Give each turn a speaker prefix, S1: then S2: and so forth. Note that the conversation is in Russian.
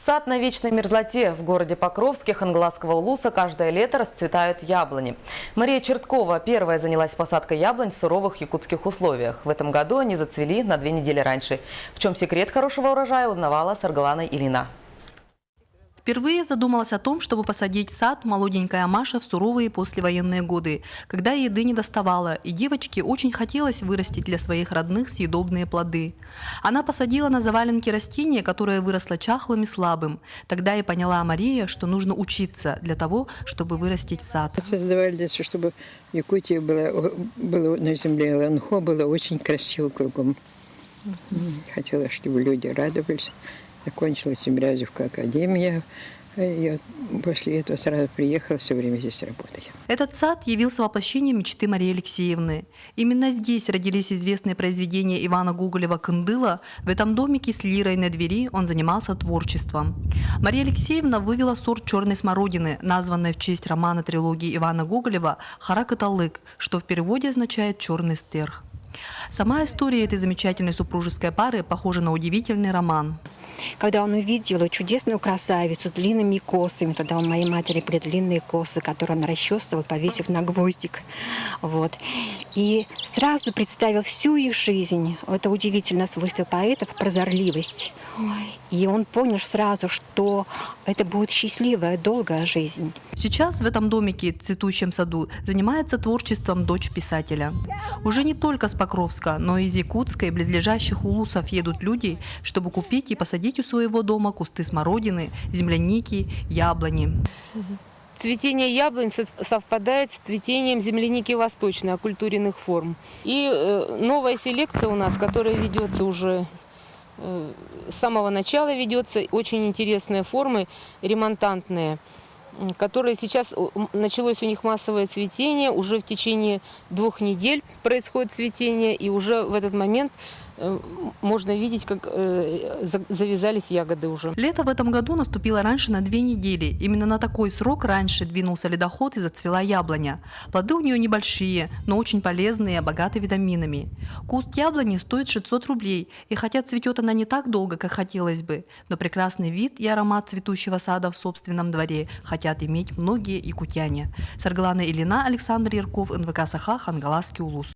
S1: Сад на вечной мерзлоте. В городе Покровске Хангаласского улуса каждое лето расцветают яблони. Мария Черткова первая занялась посадкой яблонь в суровых якутских условиях. В этом году они зацвели на 2 недели раньше. В чем секрет хорошего урожая, узнавала Саргалана Илина.
S2: Впервые задумалась о том, чтобы посадить сад молоденькая Маша в суровые послевоенные годы, когда еды не доставало, и девочке очень хотелось вырастить для своих родных съедобные плоды. Она посадила на заваленке растение, которое выросло чахлым и слабым. Тогда и поняла Мария, что нужно учиться для того, чтобы вырастить сад.
S3: Создавали, чтобы в Якутии было на земле ланхо, было очень красиво кругом. Хотела, чтобы люди радовались. Закончилась Тимирязевская академия. Я после этого сразу приехала, все время здесь работаю.
S2: Этот сад явился воплощением мечты Марии Алексеевны. Именно здесь родились известные произведения Ивана Гоголева «Кындыла». В этом домике с лирой на двери он занимался творчеством. Мария Алексеевна вывела сорт черной смородины, названной в честь романа трилогии Ивана Гоголева «Харак-Италык», что в переводе означает «черный стерх». Сама история этой замечательной супружеской пары похожа на удивительный роман.
S4: Когда он увидел чудесную красавицу с длинными косами, тогда у моей матери были длинные косы, которые он расчесывал, повесив на гвоздик. Вот. И сразу представил всю их жизнь. Это удивительное свойство поэтов – прозорливость. И он понял сразу, что это будет счастливая, долгая жизнь.
S2: Сейчас в этом домике, цветущем саду, занимается творчеством дочь писателя. Уже не только с Покровска, но и из Якутска и близлежащих улусов едут люди, чтобы купить и посадить у своего дома кусты смородины, земляники, яблони.
S5: Цветение яблонь совпадает с цветением земляники восточной, оккультуренных форм. И новая селекция у нас, которая ведется уже с самого начала, ведется, очень интересные формы, ремонтантные, которые сейчас началось у них массовое цветение, уже в течение 2 недель происходит цветение, и уже в этот момент можно видеть, как завязались ягоды уже.
S2: Лето в этом году наступило раньше на 2 недели. Именно на такой срок раньше двинулся ледоход и зацвела яблоня. Плоды у нее небольшие, но очень полезные, богаты витаминами. Куст яблони стоит 600 рублей, и хотя цветет она не так долго, как хотелось бы, но прекрасный вид и аромат цветущего сада в собственном дворе хотят иметь многие якутяне. Саргалана Илина, Александр Ярков, НВК Саха, Хангаласский улус.